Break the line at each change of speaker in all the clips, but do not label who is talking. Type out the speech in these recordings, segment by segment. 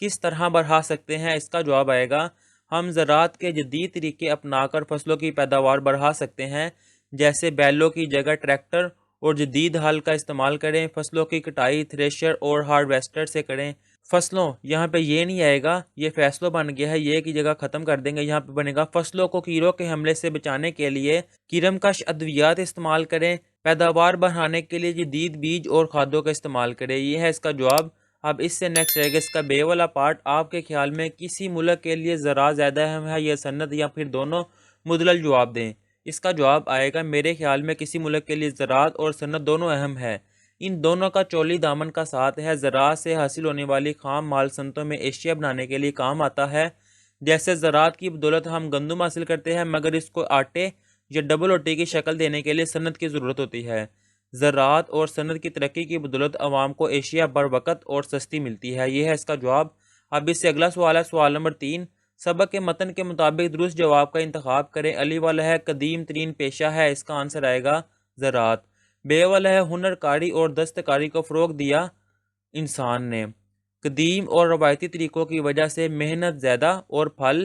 کس طرح بڑھا سکتے ہیں؟ اس کا جواب آئے گا ہم زراعت کے جدید طریقے اپنا کر فصلوں کی پیداوار بڑھا سکتے ہیں، جیسے بیلوں کی جگہ ٹریکٹر اور جدید ہل کا استعمال کریں، فصلوں کی کٹائی تھریشر اور ہارویسٹر سے کریں۔ فصلوں یہاں پہ یہ نہیں آئے گا، یہ فیصلوں بن گیا ہے، یہ کی جگہ ختم کر دیں گے، یہاں پہ بنے گا فصلوں کو کیڑوں کے حملے سے بچانے کے لیے کیڑم کش ادویات استعمال کریں، پیداوار بڑھانے کے لیے جدید بیج اور کھادوں کا استعمال کریں۔ یہ ہے اس کا جواب۔ اب اس سے نیکسٹ رہے گا اس کا بے والا پارٹ۔ آپ کے خیال میں کسی ملک کے لیے زراعت زیادہ اہم ہے یا صنعت، یا پھر دونوں؟ مدلل جواب دیں۔ اس کا جواب آئے گا میرے خیال میں کسی ملک کے لیے زراعت اور صنعت دونوں اہم ہے، ان دونوں کا چولی دامن کا ساتھ ہے۔ زراعت سے حاصل ہونے والی خام مال صنعتوں میں اشیاء بنانے کے لیے کام آتا ہے، جیسے زراعت کی بدولت ہم گندم حاصل کرتے ہیں، مگر اس کو آٹے یا ڈبل روٹی کی شکل دینے کے لیے صنعت کی ضرورت ہوتی ہے۔ زراعت اور صنعت کی ترقی کی بدولت عوام کو اشیاء بروقت اور سستی ملتی ہے۔ یہ ہے اس کا جواب۔ اب اس سے اگلا سوال ہے، سوال نمبر 3۔ سبق کے متن کے مطابق درست جواب کا انتخاب کریں۔ علی والا ہے قدیم ترین پیشہ ہے، اس کا آنسر آئے گا زراعت۔ بے والا ہے ہنر کاری اور دستکاری کو فروغ دیا انسان نے، قدیم اور روایتی طریقوں کی وجہ سے محنت زیادہ اور پھل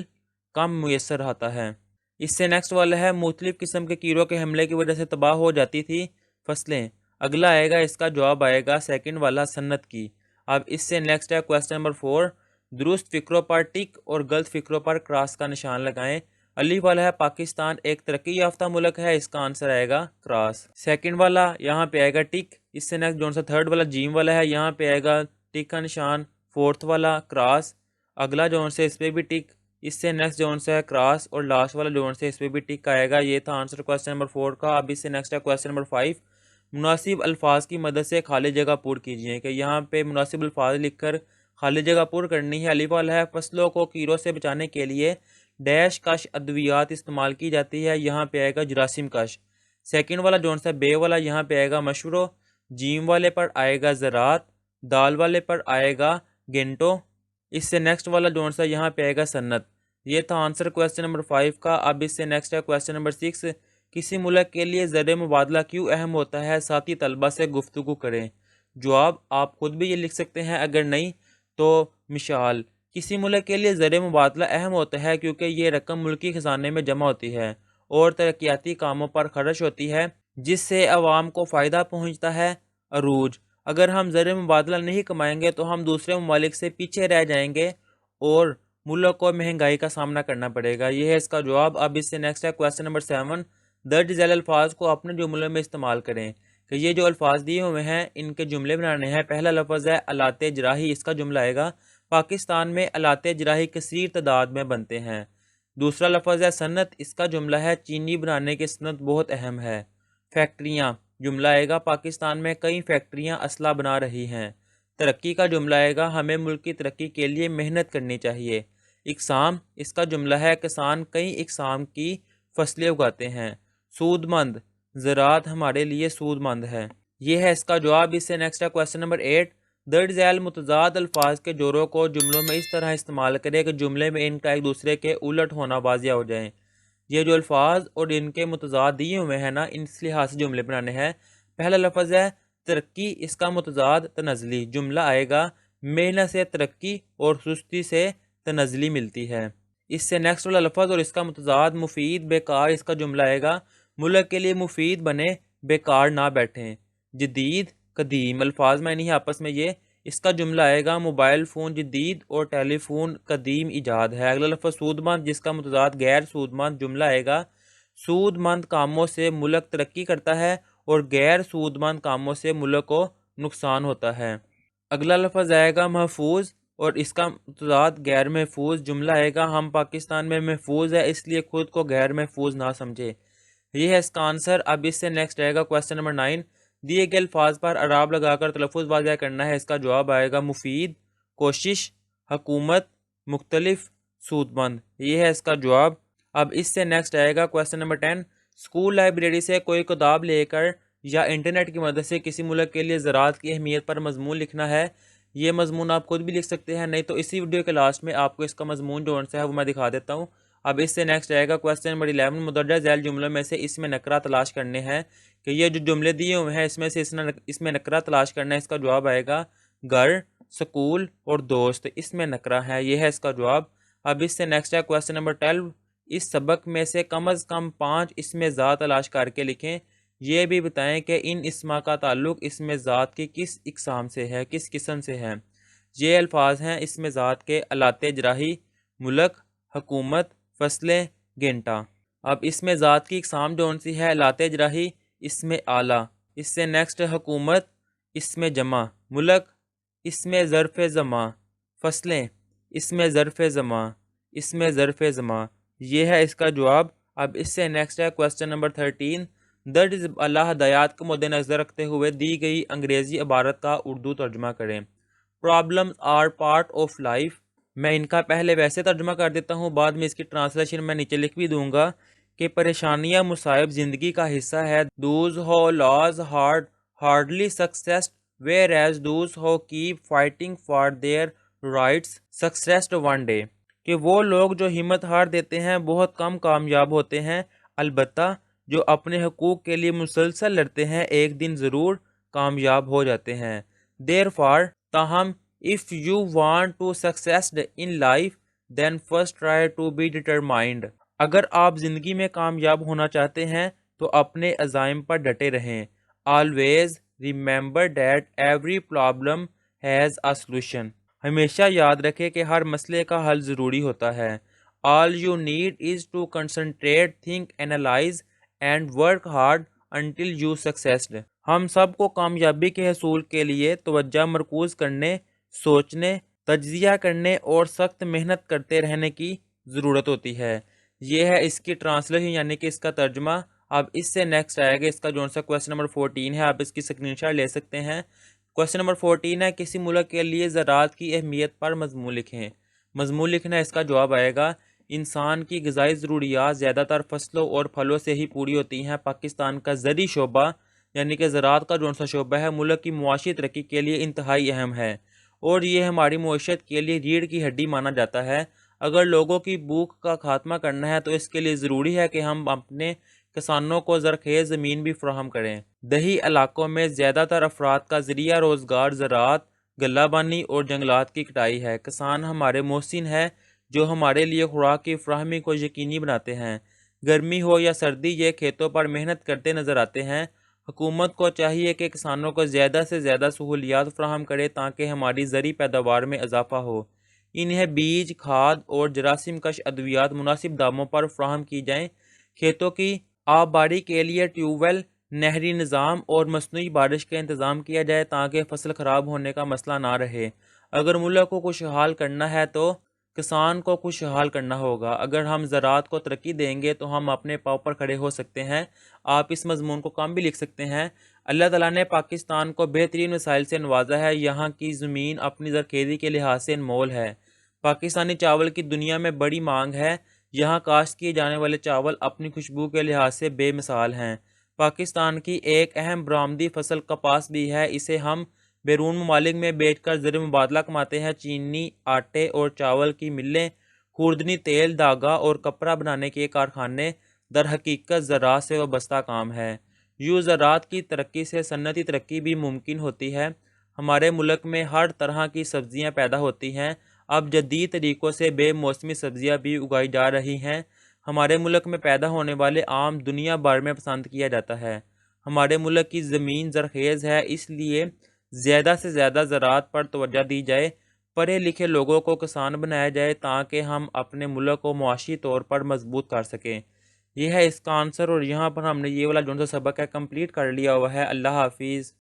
کم میسر آتا ہے۔ اس سے نیکسٹ والا ہے مختلف قسم کے کیڑوں کے حملے کی وجہ سے تباہ ہو جاتی تھی فصلیں۔ اگلا آئے گا اس کا جواب آئے گا سیکنڈ والا صنعت کی۔ اب اس سے نیکسٹ ہے کویسچن نمبر 4۔ درست فکروں پر ٹک اور غلط فکروں پر کراس کا نشان لگائیں۔ علی والا ہے پاکستان ایک ترقی یافتہ ملک ہے، اس کا آنسر آئے گا کراس۔ سیکنڈ والا یہاں پہ آئے گا ٹک۔ اس سے نیکسٹ جون سا تھرڈ والا جیم والا ہے، یہاں پہ آئے گا ٹک کا نشان، فورتھ والا کراس۔ اگلا جون سے اس پہ بھی ٹک، اس سے نیکسٹ جون سے ہے کراس، اور لاسٹ والا جون سے اس پہ بھی ٹک آئے گا۔ یہ تھا آنسر کویسچن نمبر 4 کا۔ اب اس سے نیکسٹ ہے کویسچن نمبر 5۔ مناسب الفاظ کی مدد سے خالی جگہ پر کیجیے، کہ یہاں پہ مناسب الفاظ لکھ کر خالی جگہ پر کرنی ہے۔ علی والا ہے فصلوں کو کیڑوں سے بچانے کے لیے ڈیش کش ادویات استعمال کی جاتی ہے، یہاں پہ آئے گا جراثیم کش۔ سیکنڈ والا جون سا بے والا، یہاں پہ آئے گا مشورو۔ جیم والے پر آئے گا زراعت، دال والے پر آئے گا گینٹو۔ اس سے نیکسٹ والا جون سا یہاں پہ آئے گا صنعت۔ یہ تھا آنسر کویسچن نمبر 5 کا۔ اب اس سے نیکسٹ ہے کویسچن نمبر 6۔ کسی ملک کے لیے زر مبادلہ کیوں اہم ہوتا ہے؟ ساتھی طلبہ سے گفتگو کریں۔ جواب آپ خود بھی یہ لکھ سکتے ہیں، اگر نہیں تو مثال۔ کسی ملک کے لیے زر مبادلہ اہم ہوتا ہے کیونکہ یہ رقم ملکی خزانے میں جمع ہوتی ہے اور ترقیاتی کاموں پر خرچ ہوتی ہے، جس سے عوام کو فائدہ پہنچتا ہے۔ عروج: اگر ہم زر مبادلہ نہیں کمائیں گے تو ہم دوسرے ممالک سے پیچھے رہ جائیں گے اور ملک کو مہنگائی کا سامنا کرنا پڑے گا۔ یہ ہے اس کا جواب۔ اب اس سے نیکسٹ ہے کویسچن نمبر 7۔ درج ذیل الفاظ کو اپنے جملوں میں استعمال کریں، کہ یہ جو الفاظ دیے ہوئے ہیں ان کے جملے بنانے ہیں۔ پہلا لفظ ہے آلات جراحی، اس کا جملہ آئے گا پاکستان میں آلات جراحی کثیر تعداد میں بنتے ہیں۔ دوسرا لفظ ہے صنعت، اس کا جملہ ہے چینی بنانے کی صنعت بہت اہم ہے۔ فیکٹریاں، جملہ آئے گا پاکستان میں کئی فیکٹریاں اسلحہ بنا رہی ہیں۔ ترقی کا جملہ آئے گا ہمیں ملک کی ترقی کے لیے محنت کرنی چاہیے۔ اقسام، اس کا جملہ ہے کسان کئی اقسام کی فصلیں اگاتے ہیں۔ سود مند، زراعت ہمارے لیے سود مند ہے۔ یہ ہے اس کا جواب۔ اس سے نیکسٹ ہے کویسچن نمبر 8۔ درج ذیل متضاد الفاظ کے جوڑوں کو جملوں میں اس طرح استعمال کریں کہ جملے میں ان کا ایک دوسرے کے الٹ ہونا واضح ہو جائیں۔ یہ جو الفاظ اور ان کے متضاد دیے ہوئے ہیں نا، ان لحاظ سے جملے بنانے ہیں۔ پہلا لفظ ہے ترقی، اس کا متضاد تنزلی، جملہ آئے گا محنت سے ترقی اور سستی سے تنزلی ملتی ہے۔ اس سے نیکسٹ والا لفظ اور اس کا متضاد مفید بیکار، اس کا جملہ آئے گا ملک کے لیے مفید بنے بیکار نہ بیٹھیں۔ جدید قدیم، الفاظ میں نہیں آپس میں یہ، اس کا جملہ آئے گا موبائل فون جدید اور ٹیلی فون قدیم ایجاد ہے۔ اگلا لفظ سود مند، جس کا متضاد غیر سود مند، جملہ آئے گا سود مند کاموں سے ملک ترقی کرتا ہے اور غیر سود مند کاموں سے ملک کو نقصان ہوتا ہے۔ اگلا لفظ آئے گا محفوظ اور اس کا متضاد غیر محفوظ، جملہ آئے گا ہم پاکستان میں محفوظ ہے اس لیے خود کو غیر محفوظ نہ سمجھے۔ یہ ہے اس کا آنسر۔ اب اس سے نیکسٹ آئے گا کویسچن نمبر 9۔ دیے گئے الفاظ پر اعراب لگا کر تلفظ واضح کرنا ہے، اس کا جواب آئے گا مفید، کوشش، حکومت، مختلف، سود مند۔ یہ ہے اس کا جواب۔ اب اس سے نیکسٹ آئے گا کویسچن نمبر 10۔ اسکول لائبریری سے کوئی کتاب لے کر یا انٹرنیٹ کی مدد سے کسی ملک کے لیے زراعت کی اہمیت پر مضمون لکھنا ہے۔ یہ مضمون آپ خود بھی لکھ سکتے ہیں، نہیں تو اسی ویڈیو کے لاسٹ میں آپ کو اس کا مضمون جو ہے وہ میں دکھا دیتا ہوں۔ اب اس سے نیکسٹ آئے گا کویسچن نمبر 11۔ مدرجہ ذیل جملوں میں سے اس میں نکرہ تلاش کرنے ہیں، کہ یہ جو جملے دیے ہوئے ہیں اس میں سے اس میں نکرہ تلاش کرنا ہے، اس کا جواب آئے گا گھر، سکول اور دوست، اس میں نکرہ ہے، یہ ہے اس کا جواب۔ اب اس سے نیکسٹ ہے کویسچن نمبر 12، اس سبق میں سے کم از کم 5 اسم ذات تلاش کر کے لکھیں، یہ بھی بتائیں کہ ان اسما کا تعلق اسم ذات کی کس اقسام سے ہے، کس قسم سے ہے۔ یہ الفاظ ہیں اسم ذات کے: آلات جراحی، ملک، حکومت، فصلیں، گھنٹہ۔ اب اسم ذات کی اقسام جون سی ہے: آلات جراحی، اسم آلہ، اس سے نیکسٹ حکومت، اسم جمع، ملک، اسم ظرف زماں، فصلیں، اسم ظرف زماں، اسم ظرف زماں، یہ ہے اس کا جواب۔ اب اس سے نیکسٹ ہے کویسچن نمبر 13، درج اللہ ہدایات کو مد نظر رکھتے ہوئے دی گئی انگریزی عبارت کا اردو ترجمہ کریں۔ Problems are part of life, میں ان کا پہلے ویسے ترجمہ کر دیتا ہوں، بعد میں اس کی ٹرانسلیشن میں نیچے لکھ بھی دوں گا کہ پریشانیاں مصائب زندگی کا حصہ ہے۔ Those who laws hardly success whereas those who keep fighting for their rights success one day، کہ وہ لوگ جو ہمت ہار دیتے ہیں بہت کم کامیاب ہوتے ہیں، البتہ جو اپنے حقوق کے لیے مسلسل لڑتے ہیں ایک دن ضرور کامیاب ہو جاتے ہیں۔ therefore تاہم if you want to succeed in life then first try to be determined، اگر آپ زندگی میں کامیاب ہونا چاہتے ہیں تو اپنے عزائم پر ڈٹے رہیں۔ always remember that every problem has a solution، ہمیشہ یاد رکھے کہ ہر مسئلے کا حل ضروری ہوتا ہے۔ all you need is to concentrate, think, analyze and work hard until you succeed، ہم سب کو کامیابی کے حصول کے لیے توجہ مرکوز کرنے، سوچنے، تجزیہ کرنے اور سخت محنت کرتے رہنے کی ضرورت ہوتی ہے۔ یہ ہے اس کی ٹرانسلیشن یعنی کہ اس کا ترجمہ۔ اب اس سے نیکسٹ آئے گا اس کا جون سا کویسچن نمبر 14 ہے، آپ اس کی اسکرین شاٹ لے سکتے ہیں۔ کویسچن نمبر 14 ہے، کسی ملک کے لیے زراعت کی اہمیت پر مضمون لکھیں۔ مضمون لکھنا اس کا جواب آئے گا: انسان کی غذائی ضروریات زیادہ تر فصلوں اور پھلوں سے ہی پوری ہوتی ہیں۔ پاکستان کا زرعی شعبہ یعنی کہ زراعت کا جون سا شعبہ ہے ملک کی معاشی ترقی کے لیے انتہائی اہم ہے، اور یہ ہماری معیشت کے لیے ریڑھ کی ہڈی مانا جاتا ہے۔ اگر لوگوں کی بھوک کا خاتمہ کرنا ہے تو اس کے لیے ضروری ہے کہ ہم اپنے کسانوں کو زرخیز زمین بھی فراہم کریں۔ دیہی علاقوں میں زیادہ تر افراد کا ذریعہ روزگار زراعت، غلہ بانی اور جنگلات کی کٹائی ہے۔ کسان ہمارے محسن ہیں جو ہمارے لیے خوراک کی فراہمی کو یقینی بناتے ہیں۔ گرمی ہو یا سردی یہ کھیتوں پر محنت کرتے نظر آتے ہیں۔ حکومت کو چاہیے کہ کسانوں کو زیادہ سے زیادہ سہولیات فراہم کرے تاکہ ہماری زرعی پیداوار میں اضافہ ہو۔ انہیں بیج، کھاد اور جراثیم کش ادویات مناسب داموں پر فراہم کی جائیں۔ کھیتوں کی آب باری کے لیے ٹیوب ویل، نہری نظام اور مصنوعی بارش کا انتظام کیا جائے تاکہ فصل خراب ہونے کا مسئلہ نہ رہے۔ اگر ملک کو خوشحال کرنا ہے تو کسان کو خوشحال کرنا ہوگا۔ اگر ہم زراعت کو ترقی دیں گے تو ہم اپنے پاؤں پر کھڑے ہو سکتے ہیں۔ آپ اس مضمون کو کم بھی لکھ سکتے ہیں۔ اللہ تعالیٰ نے پاکستان کو بہترین وسائل سے نوازا ہے۔ یہاں کی زمین اپنی زرخیزی کے لحاظ سے انمول ہے۔ پاکستانی چاول کی دنیا میں بڑی مانگ ہے۔ یہاں کاشت کیے جانے والے چاول اپنی خوشبو کے لحاظ سے بے مثال ہیں۔ پاکستان کی ایک اہم برآمدی فصل کپاس بھی ہے۔ اسے ہم بیرون ممالک میں بیچ کر زر مبادلہ کماتے ہیں۔ چینی، آٹے اور چاول کی ملیں، خوردنی تیل، دھاگا اور کپڑا بنانے کے کارخانے در حقیقت زراعت سے وابستہ کام ہے۔ یوں زراعت کی ترقی سے صنعتی ترقی بھی ممکن ہوتی ہے۔ ہمارے ملک میں ہر طرح کی سبزیاں پیدا ہوتی ہیں۔ اب جدید طریقوں سے بے موسمی سبزیاں بھی اگائی جا رہی ہیں۔ ہمارے ملک میں پیدا ہونے والے آم دنیا بھر میں پسند کیا جاتا ہے۔ ہمارے ملک کی زمین زرخیز ہے، اس لیے زیادہ سے زیادہ زراعت پر توجہ دی جائے۔ پڑھے لکھے لوگوں کو کسان بنایا جائے تاکہ ہم اپنے ملک کو معاشی طور پر مضبوط کر سکیں۔ یہ ہے اس کا آنسر، اور یہاں پر ہم نے یہ والا جو سا سبق ہے کمپلیٹ کر لیا ہوا ہے۔ اللہ حافظ۔